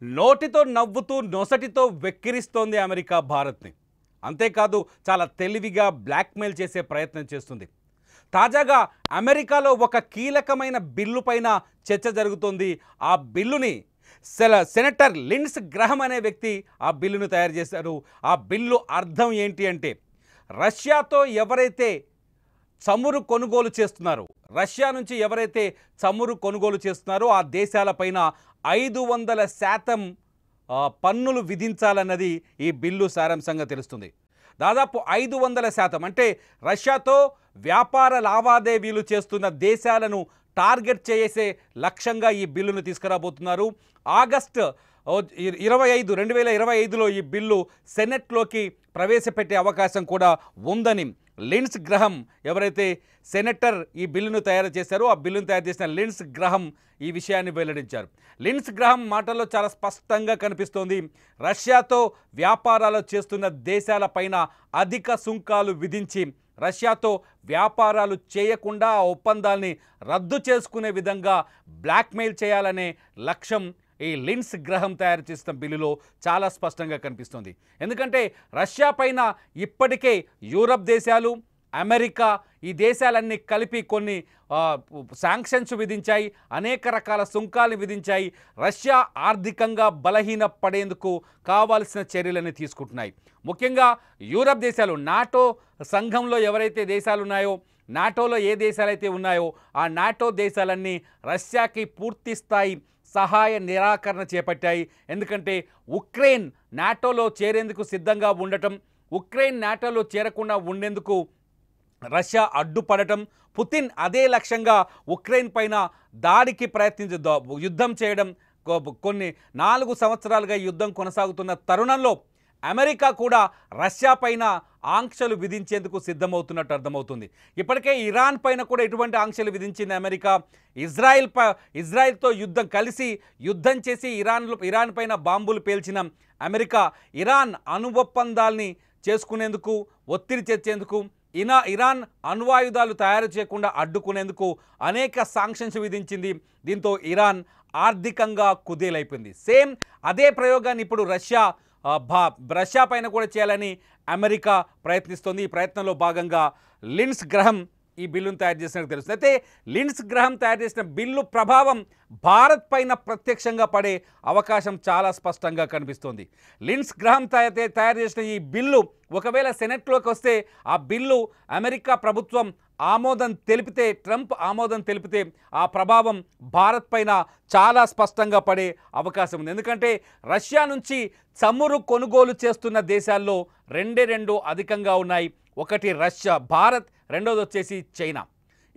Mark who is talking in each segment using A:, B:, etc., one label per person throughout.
A: నోటితో నవ్వుతూ నొసటితో వెక్కిరిస్తోంది అమెరికా భారత్ని. అంతేకాదు చాలా తెలివిగా బ్లాక్మెయిల్ చేసే ప్రయత్నం చేస్తుంది. తాజాగా అమెరికాలో ఒక కీలకమైన బిల్లు పైన చర్చ జరుగుతోంది. ఆ బిల్లుని సెనేటర్ లిండ్సే గ్రహం అనే వ్యక్తి ఆ బిల్లును తయారు చేశారు. ఆ బిల్లు అర్థం ఏంటి అంటే, రష్యాతో ఎవరైతే చమురు కొనుగోలు చేస్తున్నారో, రష్యా నుంచి ఎవరైతే చమురు కొనుగోలు చేస్తున్నారో ఆ దేశాలపైన 500% పన్నులు విధించాలన్నది ఈ బిల్లు సారాంశంగా తెలుస్తుంది. దాదాపు 500% అంటే రష్యాతో వ్యాపార లావాదేవీలు చేస్తున్న దేశాలను టార్గెట్ చేసే లక్ష్యంగా ఈ బిల్లును తీసుకురాబోతున్నారు. ఆగస్టు 25, 2025లో ఈ బిల్లు సెనెట్లోకి ప్రవేశపెట్టే అవకాశం కూడా ఉందని లిండ్సే గ్రహం ఎవరైతే సెనేటర్ ఈ బిల్లును తయారు చేశారో ఆ బిల్లును తయారు చేసిన లిండ్సే గ్రహం ఈ విషయాన్ని వెల్లడించారు. లిండ్సే గ్రహం మాటల్లో చాలా స్పష్టంగా కనిపిస్తోంది. రష్యాతో వ్యాపారాలు చేస్తున్న దేశాలపైన అధిక సుంకాలు విధించి రష్యాతో వ్యాపారాలు చేయకుండా ఆ ఒప్పందాల్ని రద్దు చేసుకునే విధంగా బ్లాక్మెయిల్ చేయాలనే లక్ష్యం ఈ లిండ్సే గ్రహం తయారు చేసిన బిల్లులో చాలా స్పష్టంగా కనిపిస్తుంది. ఎందుకంటే రష్యా పైన ఇప్పటికే యూరప్ దేశాలు, అమెరికా ఈ దేశాలన్నీ కలిపి కొన్ని శాంక్షన్స్ విధించాయి, అనేక రకాల సుంకాలు విధించాయి. రష్యా ఆర్థికంగా బలహీనపడేందుకు కావాల్సిన చర్యలని తీసుకుంటున్నాయి. ముఖ్యంగా యూరప్ దేశాలు, నాటో సంఘంలో ఎవరైతే దేశాలు ఉన్నాయో, నాటోలో ఏ దేశాలైతే ఉన్నాయో ఆ నాటో దేశాలన్నీ రష్యాకి పూర్తి స్థాయి సహాయ నిరాకరణ చేపట్టాయి. ఎందుకంటే ఉక్రెయిన్ నాటోలో చేరేందుకు సిద్ధంగా ఉండటం, ఉక్రెయిన్ నాటోలో చేరకుండా ఉండేందుకు రష్యా అడ్డుపడటం, పుతిన్ అదే లక్ష్యంగా ఉక్రెయిన్ పైన దాడికి యుద్ధం చేయడం, కొన్ని 4 సంవత్సరాలుగా యుద్ధం కొనసాగుతున్న తరుణంలో అమెరికా కూడా రష్యా పైన ఆంక్షలు విధించేందుకు సిద్ధమవుతున్నట్టు అర్థమవుతుంది. ఇప్పటికే ఇరాన్ పైన కూడా ఎటువంటి ఆంక్షలు విధించింది అమెరికా. ఇజ్రాయిల్తో యుద్ధం చేసి ఇరాన్ పైన బాంబులు పేల్చిన అమెరికా ఇరాన్ అణు ఒప్పందాల్ని చేసుకునేందుకు, ఒత్తిడి తెచ్చేందుకు, ఇరాన్ అణ్వాయుధాలు తయారు చేయకుండా అడ్డుకునేందుకు అనేక శాంక్షన్స్ విధించింది. దీంతో ఇరాన్ ఆర్థికంగా కుదేలైపోయింది. సేమ్ అదే ప్రయోగాన్ని ఇప్పుడు రష్యా పైన కూడా చేయాలని అమెరికా ప్రయత్నిస్తోంది. ఈ ప్రయత్నంలో భాగంగా లిండ్సే గ్రహం ఈ బిల్లును తయారు చేసినట్టు తెలుస్తుంది. అయితే లిండ్సే గ్రహం తయారు చేసిన బిల్లు ప్రభావం భారత్ పైన ప్రత్యక్షంగా పడే అవకాశం చాలా స్పష్టంగా కనిపిస్తోంది. లిండ్సే గ్రహం తయారు చేసిన ఈ బిల్లు ఒకవేళ సెనెట్లోకి వస్తే ఆ బిల్లు అమెరికా ప్రభుత్వం ట్రంప్ ఆమోదం తెలిపితే ఆ ప్రభావం భారత్ పైన చాలా స్పష్టంగా పడే అవకాశం ఉంది. ఎందుకంటే రష్యా నుంచి చమురు కొనుగోలు చేస్తున్న దేశాల్లో రెండు అధికంగా ఉన్నాయి. ఒకటి రష్యా, భారత్, రెండోది వచ్చేసి చైనా.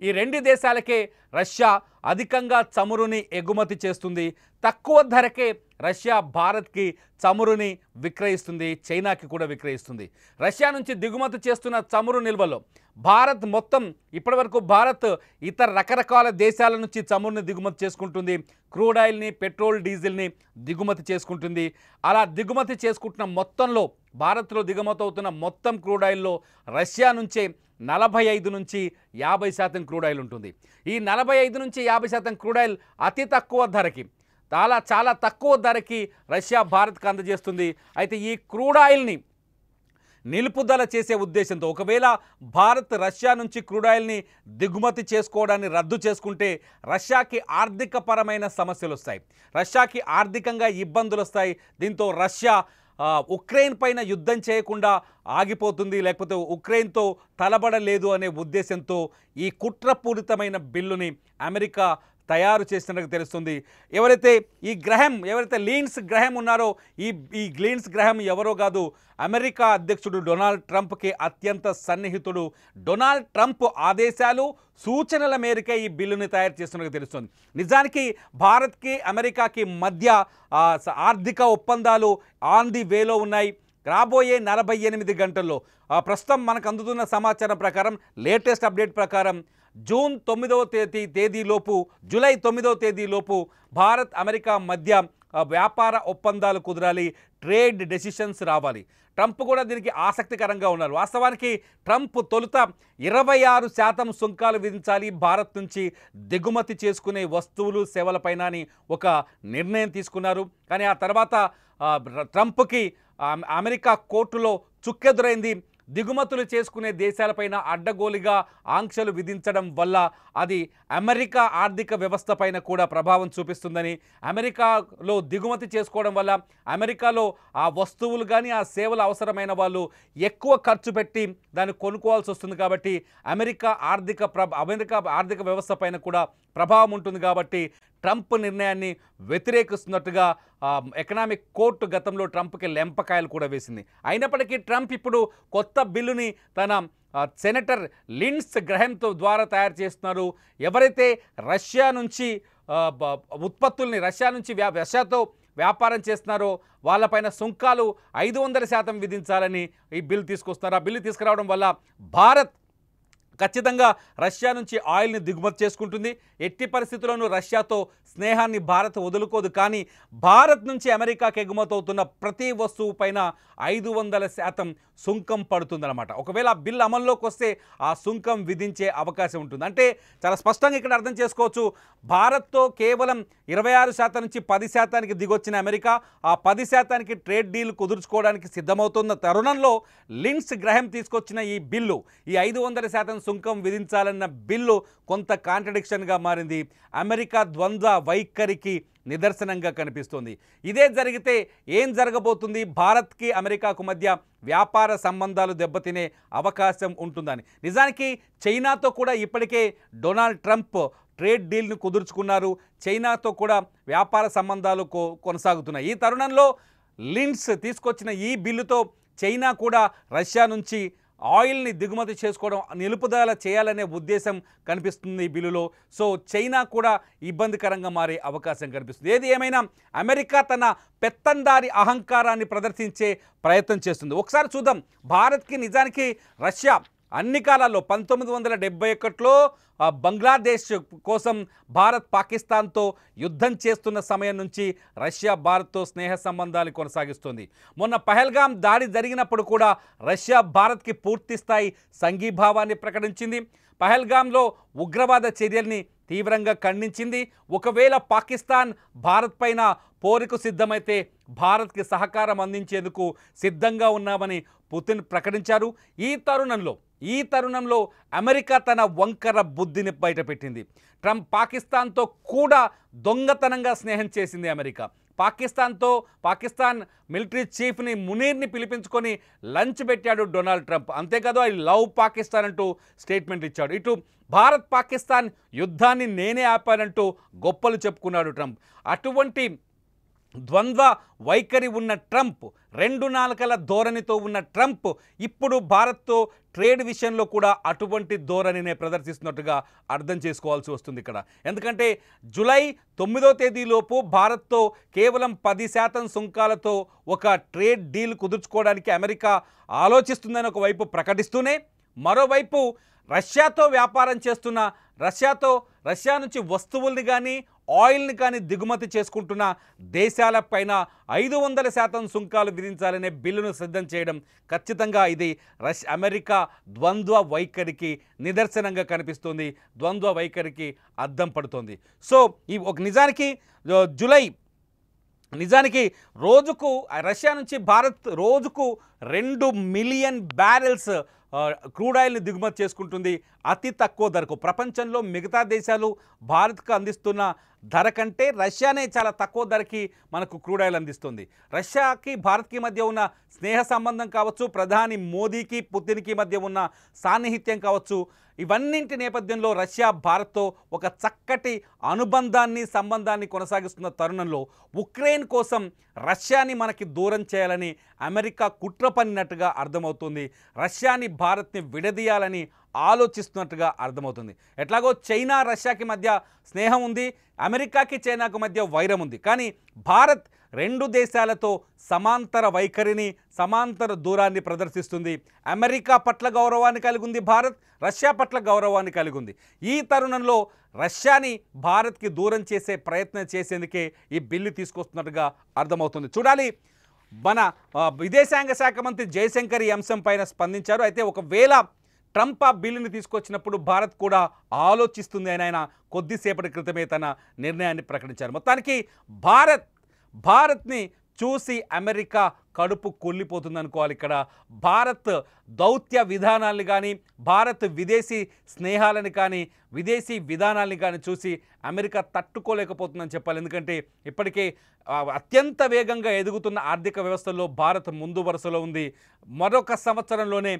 A: ఈ 2 దేశాలకే రష్యా అధికంగా చమురుని ఎగుమతి చేస్తుంది. తక్కువ ధరకే రష్యా భారత్కి చమురుని విక్రయిస్తుంది, చైనాకి కూడా విక్రయిస్తుంది. రష్యా నుంచి దిగుమతి చేస్తున్న చమురు నిల్వలో భారత్ ఇప్పటివరకు భారత్ ఇతర రకరకాల దేశాల నుంచి చమురుని దిగుమతి చేసుకుంటుంది. క్రూడ్ ఆయిల్ని, పెట్రోల్, డీజిల్ని దిగుమతి చేసుకుంటుంది. అలా దిగుమతి చేసుకుంటున్న మొత్తంలో, భారత్లో దిగుమతి అవుతున్న మొత్తం క్రూడ్ ఆయిల్లో రష్యా నుంచే 45 నుంచి 50% క్రూడ్ ఆయిల్ ఉంటుంది. ఈ 45 నుంచి 50% క్రూడ్ ఆయిల్ అతి తక్కువ ధరకి, చాలా తక్కువ ధరకి రష్యా భారత్కి అందజేస్తుంది. అయితే ఈ క్రూడ్ ఆయిల్ని నిలుపుదల చేసే ఉద్దేశంతో, ఒకవేళ భారత్ రష్యా నుంచి క్రూడ్ ఆయిల్ని దిగుమతి చేసుకోవడాన్ని రద్దు చేసుకుంటే రష్యాకి ఆర్థికపరమైన సమస్యలు వస్తాయి, రష్యాకి ఆర్థికంగా ఇబ్బందులు వస్తాయి. దీంతో రష్యా ఉక్రెయిన్ పైన యుద్ధం చేయకుండా ఆగిపోతుంది, లేకపోతే ఉక్రెయిన్తో తలబడలేదు అనే ఉద్దేశంతో ఈ కుట్రపూరితమైన బిల్లుని అమెరికా తయారు చేసినట్టు తెలుస్తుంది. ఎవరైతే లిండ్సే గ్రహం ఉన్నారో ఈ లిండ్సే గ్రహం ఎవరో కాదు, అమెరికా అధ్యక్షుడు డొనాల్డ్ ట్రంప్కి అత్యంత సన్నిహితుడు. డొనాల్డ్ ట్రంప్ ఆదేశాలు, సూచనల మేరకే ఈ బిల్లుని తయారు చేస్తున్నట్టు తెలుస్తుంది. నిజానికి భారత్కి అమెరికాకి మధ్య ఆర్థిక ఒప్పందాలు ఆన్ ది వేలో ఉన్నాయి. రాబోయే 48 గంటల్లో ప్రస్తుతం మనకు అందుతున్న సమాచారం ప్రకారం, లేటెస్ట్ అప్డేట్ ప్రకారం జూన్ 9వ తేదీలోపు, జూలై 9వ తేదీలోపు భారత్ అమెరికా మధ్య వ్యాపార ఒప్పందాలు కుదరాలి, ట్రేడ్ డెసిషన్స్ రావాలి. ట్రంప్ కూడా దీనికి ఆసక్తికరంగా ఉన్నారు. వాస్తవానికి ట్రంప్ తొలుత 26% సుంకాలు విధించాలి భారత్ నుంచి దిగుమతి చేసుకునే వస్తువులు సేవలపైన అని ఒక నిర్ణయం తీసుకున్నారు. కానీ ఆ తర్వాత ట్రంప్కి అమెరికా కోర్టులో చుక్కెదురైంది. దిగుమతులు చేసుకునే దేశాలపైన అడ్డగోలుగా ఆంక్షలు విధించడం వల్ల అది అమెరికా ఆర్థిక వ్యవస్థ పైన కూడా ప్రభావం చూపిస్తుందని, అమెరికాలో దిగుమతి చేసుకోవడం వల్ల అమెరికాలో ఆ వస్తువులు కానీ ఆ సేవలు అవసరమైన వాళ్ళు ఎక్కువ ఖర్చు పెట్టి దాన్ని కొనుక్కోవాల్సి వస్తుంది. కాబట్టి అమెరికా ఆర్థిక వ్యవస్థ పైన కూడా ప్రభావం ఉంటుంది. కాబట్టి ట్రంప్ నిర్ణయాన్ని వ్యతిరేకిస్తున్నట్టుగా ఎకనామిక్ కోర్టు గతంలో ట్రంప్కి లెంపకాయలు కూడా వేసింది. అయినప్పటికీ ట్రంప్ ఇప్పుడు కొత్త బిల్లుని తన సెనేటర్ లిండ్స్ గ్రహంతో ద్వారా తయారు చేస్తున్నారు. ఎవరైతే రష్యా నుంచి ఉత్పత్తుల్ని రష్యాతో వ్యాపారం చేస్తున్నారో వాళ్ళపైన సుంకాలు 500% విధించాలని ఈ బిల్లు తీసుకొస్తున్నారు. ఆ బిల్లు తీసుకురావడం వల్ల భారత్ ఖచ్చితంగా రష్యా నుంచి ఆయిల్ని దిగుమతి చేసుకుంటుంది. ఎట్టి పరిస్థితుల్లోనూ రష్యాతో స్నేహాన్ని భారత్ వదులుకోదు. కానీ భారత్ నుంచి అమెరికాకి ఎగుమతి అవుతున్న ప్రతి వస్తువు పైన 500% సుంకం పడుతుందన్నమాట. ఒకవేళ ఆ బిల్ అమల్లోకి వస్తే ఆ సుంకం విధించే అవకాశం ఉంటుంది. అంటే చాలా స్పష్టంగా ఇక్కడ అర్థం చేసుకోవచ్చు, భారత్తో కేవలం 26% నుంచి 10%కి దిగొచ్చిన అమెరికా ఆ 10%కి ట్రేడ్ డీల్ కుదుర్చుకోవడానికి సిద్ధమవుతున్న తరుణంలో లిండ్స్ గ్రహం తీసుకొచ్చిన ఈ బిల్లు, ఈ 500% సుంకం విధించాలన్న బిల్లు కొంత కాంట్రడిక్షన్గా మారింది. అమెరికా ద్వంద్వ వైఖరికి నిదర్శనంగా కనిపిస్తోంది. ఇదే జరిగితే ఏం జరగబోతుంది, భారత్కి అమెరికాకు మధ్య వ్యాపార సంబంధాలు దెబ్బతినే అవకాశం ఉంటుందని. నిజానికి చైనాతో కూడా ఇప్పటికే డొనాల్డ్ ట్రంప్ ట్రేడ్ డీల్ను కుదుర్చుకున్నారు. చైనాతో కూడా వ్యాపార సంబంధాలు కొనసాగుతున్నాయి. ఈ తరుణంలో లిండ్స్ తీసుకొచ్చిన ఈ బిల్లుతో చైనా కూడా రష్యా నుంచి ఆయిల్ని దిగుమతి చేసుకోవడం నిలుపుదల చేయాలనే ఉద్దేశం కనిపిస్తుంది ఈ బిల్లులో. సో చైనా కూడా ఇబ్బందికరంగా మారే అవకాశం కనిపిస్తుంది. ఏది ఏమైనా అమెరికా తన పెత్తందారి అహంకారాన్ని ప్రదర్శించే ప్రయత్నం చేస్తుంది. ఒకసారి చూద్దాం, భారత్కి నిజానికి రష్యా అన్ని కాలాల్లో 1971లో బంగ్లాదేశ్ కోసం భారత్ పాకిస్తాన్తో యుద్ధం చేస్తున్న సమయం నుంచి రష్యా భారత్తో స్నేహ సంబంధాలు కొనసాగిస్తుంది. మొన్న పహల్గాం దాడి జరిగినప్పుడు కూడా రష్యా భారత్కి పూర్తి స్థాయి సంఘీభావాన్ని ప్రకటించింది. పహల్గాంలో ఉగ్రవాద చర్యల్ని తీవ్రంగా ఖండించింది. ఒకవేళ పాకిస్తాన్ భారత్ పైన పోరుకు సిద్ధమైతే భారత్కి సహకారం అందించేందుకు సిద్ధంగా ఉన్నామని పుతిన్ ప్రకటించారు. ఈ తరుణంలో అమెరికా తన వంకర బుద్ధిని బయటపెట్టింది. ట్రంప్ పాకిస్తాన్తో కూడా దొంగతనంగా స్నేహం చేసింది అమెరికా. పాకిస్తాన్ మిలిటరీ చీఫ్ని మునీర్ని పిలిపించుకొని లంచ్ పెట్టాడు డొనాల్డ్ ట్రంప్. అంతేకాదు ఐ లవ్ పాకిస్తాన్ అంటూ స్టేట్మెంట్ ఇచ్చాడు. ఇటు భారత్ పాకిస్తాన్ యుద్ధాన్ని నేనే ఆపానంటూ గొప్పలు చెప్పుకున్నాడు ట్రంప్. అటువంటి ద్వంద్వ వైఖరి ఉన్న ట్రంప్, రెండు నాలుకల ధోరణితో ఉన్న ట్రంప్ ఇప్పుడు భారత్తో ట్రేడ్ విషయంలో కూడా అటువంటి ధోరణినే ప్రదర్శిస్తున్నట్టుగా అర్థం చేసుకోవాల్సి వస్తుంది ఇక్కడ. ఎందుకంటే జూలై 9వ తేదీలోపు భారత్తో కేవలం 10% సుంకాలతో ఒక ట్రేడ్ డీల్ కుదుర్చుకోవడానికి అమెరికా ఆలోచిస్తుందని ఒకవైపు ప్రకటిస్తూనే, మరోవైపు రష్యాతో వ్యాపారం చేస్తున్న రష్యా నుంచి వస్తువుల్ని కానీ ఆయిల్ని కానీ దిగుమతి చేసుకుంటున్న దేశాలపైన 500% సుంకాలు విధించాలనే బిల్లును సిద్ధం చేయడం ఖచ్చితంగా ఇది అమెరికా ద్వంద్వ వైఖరికి నిదర్శనంగా కనిపిస్తుంది, ద్వంద్వ వైఖరికి అద్దం పడుతుంది. సో ఈ నిజానికి రోజుకు రష్యా నుంచి భారత్ రోజుకు 2 మిలియన్ బ్యారెల్స్ క్రూడ్ ఆయిల్ని దిగుమతి చేసుకుంటుంది అతి తక్కువ ధరకు. ప్రపంచంలో మిగతా దేశాలు భారత్కు అందిస్తున్న ధర కంటే రష్యానే చాలా తక్కువ ధరకి మనకు క్రూడ్ ఆయిల్ అందిస్తుంది. రష్యాకి భారత్కి మధ్య ఉన్న స్నేహ సంబంధం కావచ్చు, ప్రధాని మోదీకి పుతిన్కి మధ్య ఉన్న సాన్నిహిత్యం కావచ్చు, ఇవన్నింటి నేపథ్యంలో రష్యా భారత్తో ఒక చక్కటి సంబంధాన్ని కొనసాగిస్తున్న తరుణంలో ఉక్రెయిన్ కోసం రష్యాని మనకి దూరం చేయాలని అమెరికా కుట్ర పన్నినట్టుగా అర్థమవుతుంది. రష్యాని భారత్ని విడదీయాలని ఆలోచిస్తున్నట్టుగా అర్థమవుతుంది. ఎట్లాగో చైనా రష్యాకి మధ్య స్నేహం ఉంది, అమెరికాకి చైనాకు మధ్య వైరం ఉంది. కానీ భారత్ రెండు దేశాలతో సమాంతర వైఖరిని, సమాంతర దూరాన్ని ప్రదర్శిస్తుంది. అమెరికా పట్ల గౌరవాన్ని కలిగి ఉంది భారత్, రష్యా పట్ల గౌరవాన్ని కలిగి ఉంది. ఈ తరుణంలో రష్యాని భారత్కి దూరం చేసే ప్రయత్నం చేసేందుకే ఈ బిల్లు తీసుకొస్తున్నట్టుగా అర్థమవుతుంది. చూడాలి మన విదేశాంగ శాఖ మంత్రి జయశంకర్ ఈ అంశం పైన స్పందించారు. అయితే ఒకవేళ ట్రంప్ ఆ బిల్లుని తీసుకొచ్చినప్పుడు భారత్ కూడా ఆలోచిస్తుంది అని ఆయన కొద్దిసేపటి క్రితమే తన నిర్ణయాన్ని ప్రకటించారు. మొత్తానికి భారత్ని చూసి అమెరికా కడుపు కొల్లిపోతుంది అనుకోవాలి. ఇక్కడ భారత్ దౌత్య విధానాలను కానీ, భారత్ విదేశీ స్నేహాలను కానీ, విదేశీ విధానాలను కానీ చూసి అమెరికా తట్టుకోలేకపోతుందని చెప్పాలి. ఎందుకంటే ఇప్పటికే అత్యంత వేగంగా ఎదుగుతున్న ఆర్థిక వ్యవస్థల్లో భారత్ ముందు వరుసలో ఉంది. మరొక సంవత్సరంలోనే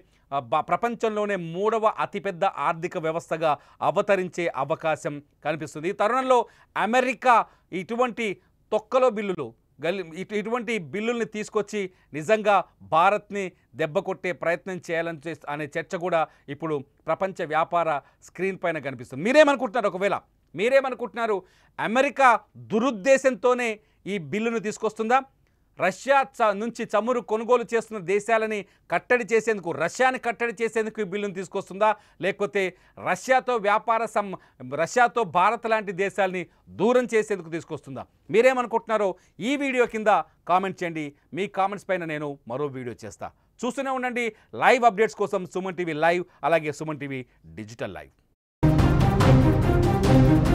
A: ప్రపంచంలోనే 3వ అతిపెద్ద ఆర్థిక వ్యవస్థగా అవతరించే అవకాశం కనిపిస్తుంది. ఈ తరుణంలో అమెరికా ఇటువంటి తొక్కలో బిల్లులు ఇటువంటి బిల్లుల్ని తీసుకొచ్చి నిజంగా భారత్ని దెబ్బ కొట్టే ప్రయత్నం చేయాలని అనే చర్చ కూడా ఇప్పుడు ప్రపంచ వ్యాపార స్క్రీన్ పైన కనిపిస్తుంది. మీరేమనుకుంటున్నారు? అమెరికా దురుద్దేశంతోనే ఈ బిల్లును తీసుకొస్తుందా? రష్యా నుంచి చమురు కొనుగోలు చేస్తున్న దేశాలని రష్యాని కట్టడి చేసేందుకు ఈ బిల్లును తీసుకొస్తుందా? లేకపోతే రష్యాతో భారత్ లాంటి దేశాలని దూరం చేసేందుకు తీసుకొస్తుందా? మీరేమనుకుంటున్నారో ఈ వీడియో కింద కామెంట్ చేయండి. మీ కామెంట్స్ పైన నేను మరో వీడియో చేస్తా. చూస్తూనే ఉండండి లైవ్ అప్డేట్స్ కోసం సుమన్ టీవీ లైవ్, అలాగే సుమన్ టీవీ డిజిటల్ లైవ్.